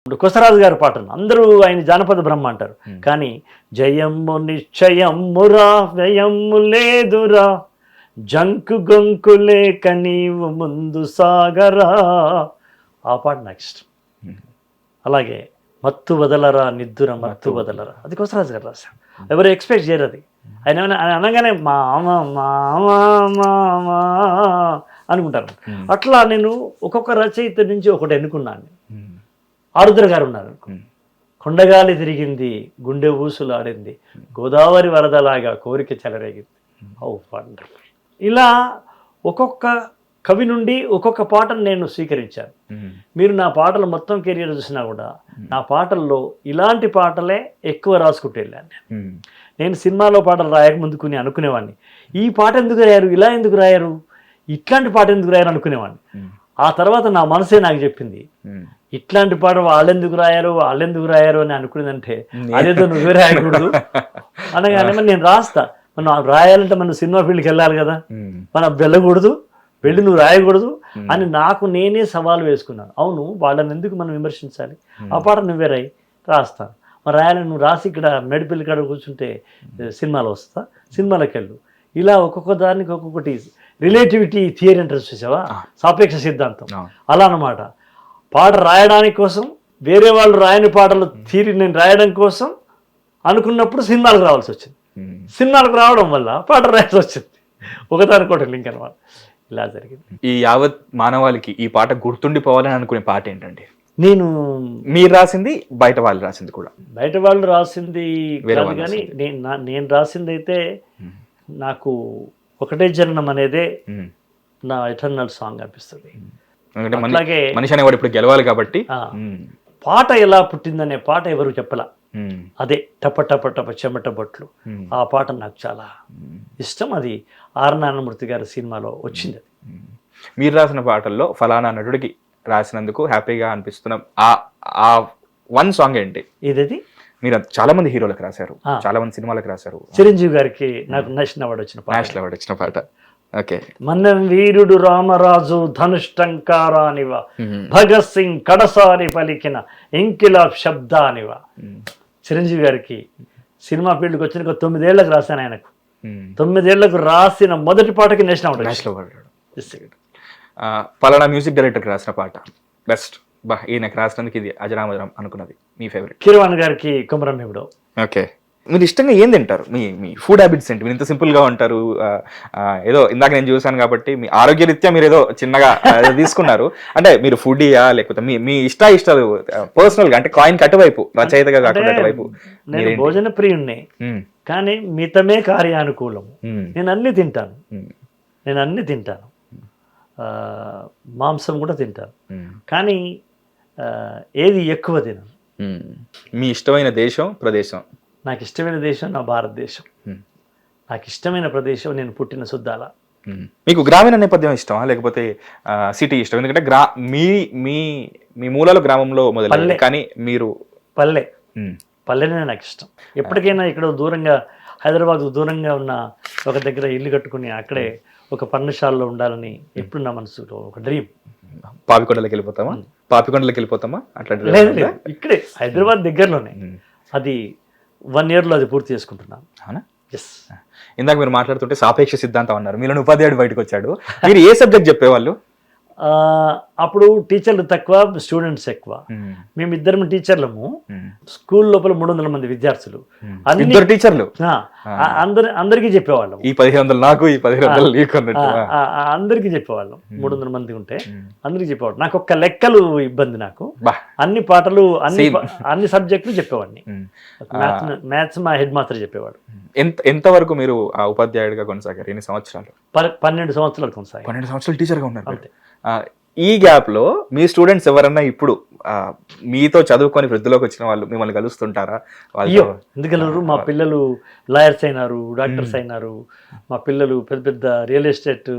ఇప్పుడు కొసరాజు గారి పాటను అందరూ ఆయన జానపద బ్రహ్మ అంటారు, కానీ జయమ్ము నిశ్చయమ్మురా వ్యయమ్ము లేదురా జంకు గొంకు లేక నీవు ముందు సాగరా, ఆ పాట నాకు ఇష్టం. అలాగే మత్తు వదలరా నిద్దుర మత్తు వదలరా, అది కొసరాజు గారు రాశారు. ఎవరు ఎక్స్పెక్ట్ చేయరు అది. ఆయన అనగానే మామ మామ మామ అనుకుంటారు. అట్లా నేను ఒక్కొక్క రచయిత నుంచి ఒకటి ఎన్నుకున్నాను. ఆరుద్ర గారు ఉన్నారు, కొండగాలి తిరిగింది గుండె ఊసులాడింది గోదావరి వరదలాగా కోరిక చెలరేగింది. ఓ వండర్ఫుల్. ఇలా ఒక్కొక్క కవి నుండి ఒక్కొక్క పాటను నేను స్వీకరించాను. మీరు నా పాటలు మొత్తం కెరీర్ చూసినా కూడా నా పాటల్లో ఇలాంటి పాటలే ఎక్కువ రాసుకుంటూ వెళ్ళాను. నేను సినిమాలో పాటలు రాయకముందుకుని అనుకునేవాడిని, ఈ పాట ఎందుకు రాయారు, ఇలా ఎందుకు రాయారు, ఇట్లాంటి పాట ఎందుకు రాయారు అనుకునేవాడిని. ఆ తర్వాత నా మనసే నాకు చెప్పింది, ఇట్లాంటి పాట వాళ్ళెందుకు రాయారు అని అనుకునేదంటే అదేదో నువ్వే రాయకూడదు అనగానే నేను రాస్తా. మనం రాయాలంటే మనం సినిమా ఫీల్డ్కి వెళ్ళాలి కదా, మనం వెళ్ళకూడదు, వెళ్ళి నువ్వు రాయకూడదు అని నాకు నేనే సవాలు వేసుకున్నాను. అవును, వాళ్ళని ఎందుకు మనం విమర్శించాలి, ఆ పాట నువ్వే రాస్తాను. మరి రాయాలని నువ్వు రాసి ఇక్కడ మేడిపల్లి కాడ కూర్చుంటే సినిమాలో వస్తా, సినిమాలకు వెళ్ళు. ఇలా ఒక్కొక్క దానికి ఒక్కొక్కటి రిలేటివిటీ థియరీ అంటారు చూసావా, సాపేక్ష సిద్ధాంతం, అలా అన్నమాట. పాట రాయడానికి కోసం వేరే వాళ్ళు రాయని పాటలు థియరీ నేను రాయడం కోసం అనుకున్నప్పుడు సినిమాలకు రావాల్సి వచ్చింది. సినిమాలకు రావడం వల్ల పాట రాయాల్సి వచ్చింది. ఒకదానికోటి లింక్ అనమాట. ఇలా జరిగింది. ఈ యావత్ మానవాళికి ఈ పాట గుర్తుండిపోవాలని అనుకునే పాట ఏంటండి? మీరు రాసింది, బయట వాళ్ళు రాసింది కూడా? బయట వాళ్ళు రాసింది కాదు, కానీ నేను రాసింది అయితే నాకు ఒకటే జననం అనేదే నా ఎటర్నల్ సాంగ్ అనిపిస్తుంది. అలాగే మనిషి అనేవాడు ఇప్పుడు గెలవాలి కాబట్టి. పాట ఎలా పుట్టిందనే పాట ఎవరు చెప్పలా, అదే టప టప టప చెమట బొట్లు, ఆ పాట నాకు చాలా ఇష్టం. అది ఆర్ నారాయణమూర్తి గారి సినిమాలో వచ్చింది. అది మీరు రాసిన పాటల్లో ఫలానా నటుడికి రాసినందుకు హ్యాపీగా అనిపిస్తున్నాం ఆ వన్ సాంగ్ ఏంటి? ఇదేది మీరు చాలా మంది హీరోలకు రాశారు, చాలా మంది సినిమాలకు రాశారు. చిరంజీవి గారికి నాకు నేషనల్ అవార్డు వచ్చిన పాట. ఓకే. మన్నం వీరుడు రామరాజు ధనుష్టంకారానివ భగత్ సింగ్ కడసారి పలికిన ఇంకిలాబ్ శబ్దానివ. చిరంజీవి గారికి సినిమా ఫీల్డ్కి వచ్చిన 9 ఏళ్లకు రాశాను. ఆయనకు 9 ఏళ్లకు రాసిన మొదటి పాటకి నేషనల్ అవార్డు. పలానా మ్యూజిక్ డైరెక్టర్కి రాసిన పాట బెస్ట్, బా ఈయనకు రాసినందుకు ఇది అజరామజరం అనుకున్నది మీ ఫేవరెట్? కిరవాణి గారికి కుమరం భీముడు. ఓకే. మీరు ఇష్టంగా ఏం తింటారు? మీ ఫుడ్ హ్యాబిట్స్ ఏంటి? మీరు ఇంత సింపుల్గా ఉంటారు. ఏదో ఇందాక నేను చూసాను కాబట్టి మీ ఆరోగ్యరీత్యా మీరు ఏదో చిన్నగా తీసుకున్నారు. అంటే మీరు ఫుడీయా, లేకపోతే మీ ఇష్టాలు పర్సనల్గా, అంటే కాయిన్ అటువైపు, రచయితగా కాకుండా అటువైపు? నేను భోజన ప్రియుణ్ణి, కానీ మితమే కార్యానుకూలము. నేను అన్ని తింటాను, మాంసం కూడా తింటాను, కానీ ఏది ఎక్కువ తినను. మీ ఇష్టమైన దేశం, ప్రదేశం? నాకు ఇష్టమైన దేశం నా భారతదేశం. నాకు ఇష్టమైన ప్రదేశం నేను పుట్టిన సుద్దాల. మీకు గ్రామీణ నేపథ్యం ఇష్టమా, లేకపోతే సిటీ ఇష్టం? ఎందుకంటే మీ మూలాలు గ్రామంలో మొదలైంది, కానీ మీరు పల్లెనే నాకు ఇష్టం. ఎప్పటికైనా ఇక్కడ దూరంగా, హైదరాబాద్ దూరంగా ఉన్న ఒక దగ్గర ఇల్లు కట్టుకుని అక్కడే ఒక పర్ణశాలలో ఉండాలని ఎప్పుడు నా మనసులో ఒక డ్రీమ్. పాపికొండలకి వెళ్ళిపోతామా? అట్లా లేదు, ఇక్కడే హైదరాబాద్ దగ్గరలోనే. అది 1 yearలో అది పూర్తి చేసుకుంటున్నాను. అవునా? ఎస్. ఇందాక మీరు మాట్లాడుతుంటే సాపేక్ష సిద్ధాంతం అన్నారు. మీలో ఉపాధ్యాయుడు బయటకు వచ్చాడు. మీరు ఏ సబ్జెక్ట్ చెప్పేవాళ్ళు? అప్పుడు టీచర్లు తక్కువ, స్టూడెంట్స్ ఎక్కువ. మేమిద్దరం టీచర్లము. స్కూల్ లోపల 300 మంది విద్యార్థులు. టీచర్లు అందరికీ చెప్పేవాళ్ళం. ఈ 1500 నాకు, ఈ 1500 నీకు అన్నట్టు అందరికీ చెప్పేవాళ్ళం. 300 మంది ఉంటే అందరికీ చెప్పేవాళ్ళం. నాకు ఒక్క లెక్కలు ఇబ్బంది. నాకు అన్ని పాటలు, అన్ని సబ్జెక్టులు చెప్పేవాడిని. మ్యాథ్స్ మా హెడ్ మాస్టర్ చెప్పేవాడు. ఎంతవరకు మీరు ఆ ఉపాధ్యాయుడిగా కొనసాగారు? ఎన్ని సంవత్సరాలు? 12 సంవత్సరాలు కొనసాగారు. 12 సంవత్సరాలు టీచర్గా ఉన్నారు. ఈ గ్యాప్ లో మీ స్టూడెంట్స్ ఎవరన్నా ఇప్పుడు మీతో చదువుకొని వృద్ధిలోకి వచ్చిన వాళ్ళు మిమ్మల్ని కలుస్తుంటారా? అయ్యో, ఎందుకన్నారు? మా పిల్లలు లాయర్స్ అయినారు, డాక్టర్స్ అయినారు. మా పిల్లలు పెద్ద పెద్ద రియల్ ఎస్టేట్